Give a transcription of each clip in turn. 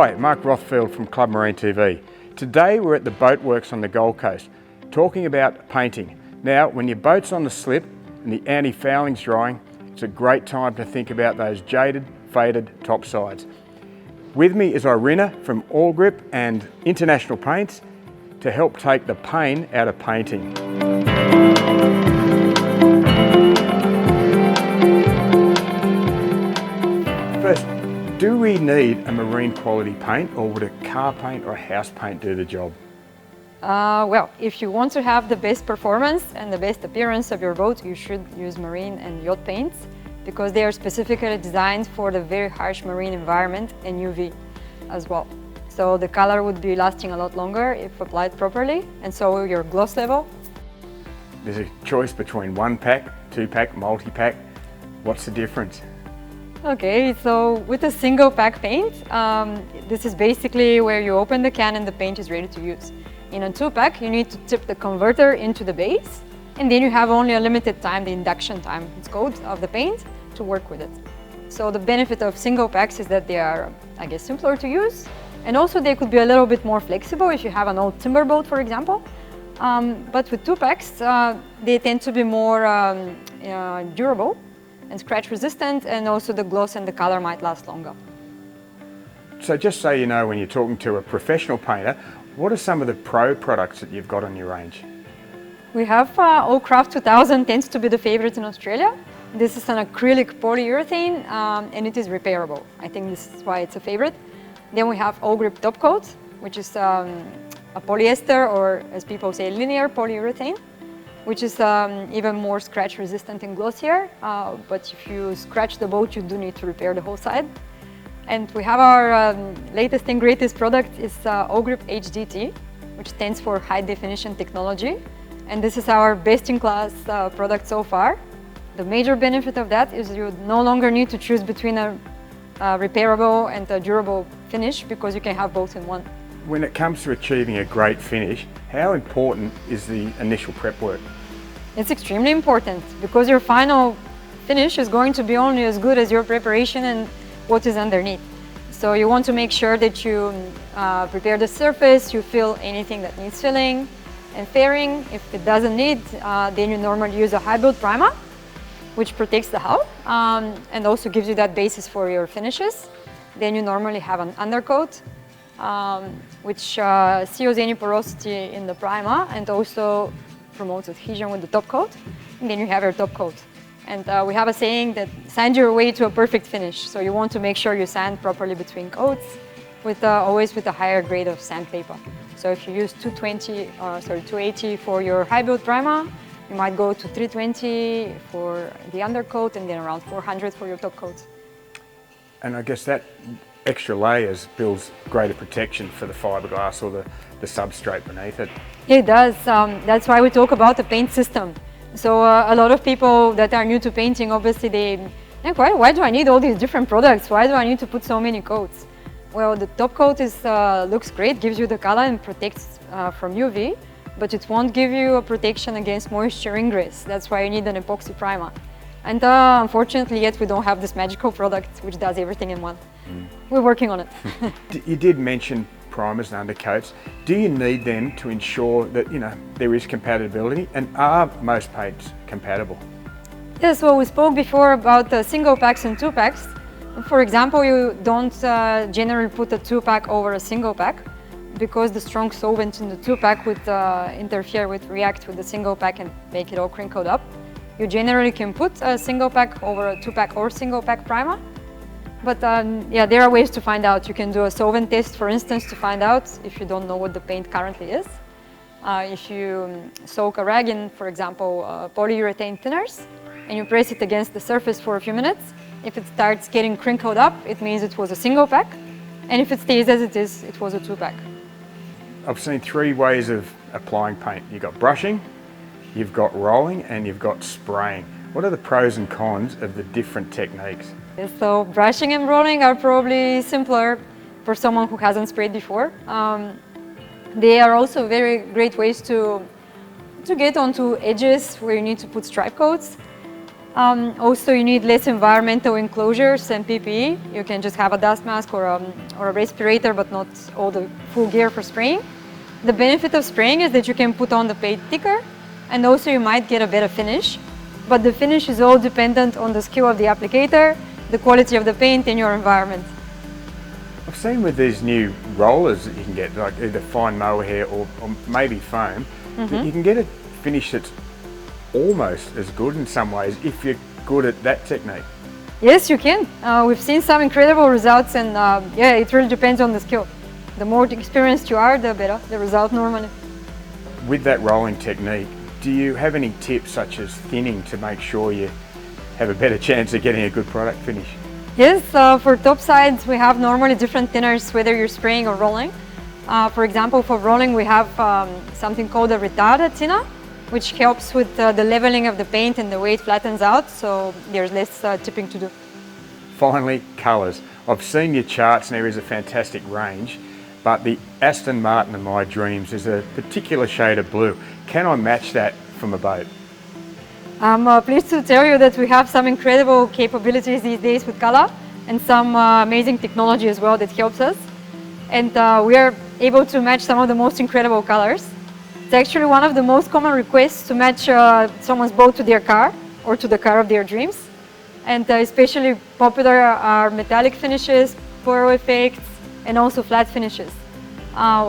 Hi, Mark Rothfield from Club Marine TV. Today we're at the Boatworks on the Gold Coast, talking about painting. Now, when your boat's on the slip and the anti-fouling's drying, it's a great time to think about those jaded, faded topsides. With me is Irina from Awlgrip and International Paints to help take the pain out of painting. First, do we need a marine quality paint, or would a car paint or a house paint do the job? Well, if you want to have the best performance and the best appearance of your boat, you should use marine and yacht paints because they are specifically designed for the very harsh marine environment and UV as well. So the color would be lasting a lot longer if applied properly, and so will your gloss level. There's a choice between 1-pack, 2-pack, multi-pack. What's the difference? Okay, so with a single pack paint, this is basically where you open the can and the paint is ready to use. In a 2-pack, you need to tip the converter into the base, and then you have only a limited time, the induction time, it's called, of the paint to work with it. So the benefit of single packs is that they are, I guess, simpler to use, and also they could be a little bit more flexible if you have an old timber boat, for example. But with 2-packs, they tend to be more durable and scratch resistant, and also the gloss and the color might last longer. So just so you know, when you're talking to a professional painter, what are some of the pro products that you've got on your range? We have Awlcraft 2000 tends to be the favorite in Australia. This is an acrylic polyurethane and it is repairable. I think this is why it's a favorite. Then we have Awlgrip Top Coat, which is a polyester, or as people say, linear polyurethane, which is even more scratch resistant and glossier. But if you scratch the boat, you do need to repair the whole side. And we have our latest and greatest product is Awlgrip HDT, which stands for High Definition Technology. And this is our best-in-class product so far. The major benefit of that is you no longer need to choose between a repairable and a durable finish, because you can have both in one. When it comes to achieving a great finish, how important is the initial prep work? It's extremely important, because your final finish is going to be only as good as your preparation and what is underneath. So you want to make sure that you prepare the surface, you fill anything that needs filling and fairing. If it doesn't need, then you normally use a high-build primer, which protects the hull and also gives you that basis for your finishes. Then you normally have an undercoat, which seals any porosity in the primer and also promotes adhesion with the top coat. And then you have your top coat. And we have a saying that sand your way to a perfect finish. So you want to make sure you sand properly between coats, always with a higher grade of sandpaper. So if you use 280 for your high-build primer, you might go to 320 for the undercoat and then around 400 for your top coat. And I guess that extra layers builds greater protection for the fiberglass or the substrate beneath it. It does. That's why we talk about the paint system. So a lot of people that are new to painting, obviously they think, why do I need all these different products? Why do I need to put so many coats? Well, the top coat looks great, gives you the color and protects from UV, but it won't give you a protection against moisture ingress. That's why you need an epoxy primer. And unfortunately, yet we don't have this magical product which does everything in one. We're working on it. You did mention primers and undercoats. Do you need them to ensure that there is compatibility, and are most paints compatible? Yes, well, we spoke before about single packs and 2-packs. For example, you don't generally put a 2-pack over a single pack, because the strong solvent in the 2-pack would react with the single pack and make it all crinkled up. You generally can put a single pack over a 2-pack or single pack primer. But yeah, there are ways to find out. You can do a solvent test, for instance, to find out if you don't know what the paint currently is. If you soak a rag in, for example, polyurethane thinners, and you press it against the surface for a few minutes, if it starts getting crinkled up, it means it was a single pack. And if it stays as it is, it was a 2-pack. I've seen 3 ways of applying paint. You've got brushing, you've got rolling, and you've got spraying. What are the pros and cons of the different techniques? So brushing and rolling are probably simpler for someone who hasn't sprayed before. They are also very great ways to get onto edges where you need to put stripe coats. Also, you need less environmental enclosures and PPE. You can just have a dust mask or a respirator, but not all the full gear for spraying. The benefit of spraying is that you can put on the paint thicker, and also you might get a better finish. But the finish is all dependent on the skill of the applicator, the quality of the paint in your environment. I've seen with these new rollers that you can get, like either fine mohair or maybe foam, that you can get a finish that's almost as good in some ways if you're good at that technique. Yes, you can. We've seen some incredible results, and yeah, it really depends on the skill. The more experienced you are, the better the result normally. With that rolling technique, do you have any tips such as thinning to make sure you have a better chance of getting a good product finish? Yes, for top sides we have normally different thinners whether you're spraying or rolling. For example, for rolling we have something called a retarded thinner, which helps with the leveling of the paint and the way it flattens out, so there's less tipping to do. Finally, colours. I've seen your charts and there is a fantastic range, but the Aston Martin of my dreams is a particular shade of blue. Can I match that from a boat? I'm pleased to tell you that we have some incredible capabilities these days with color and some amazing technology as well that helps us. And we are able to match some of the most incredible colors. It's actually one of the most common requests to match someone's boat to their car or to the car of their dreams. And especially popular are metallic finishes, pearl effects, and also flat finishes.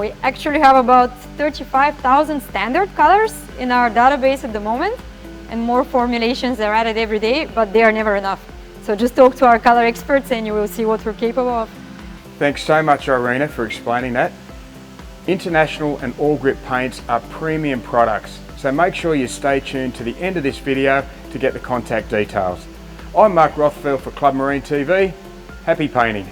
We actually have about 35,000 standard colors in our database at the moment, and more formulations are added every day, but they are never enough. So just talk to our color experts and you will see what we're capable of. Thanks so much, Irina, for explaining that. International and Awlgrip paints are premium products, so make sure you stay tuned to the end of this video to get the contact details. I'm Mark Rothfield for Club Marine TV. Happy painting.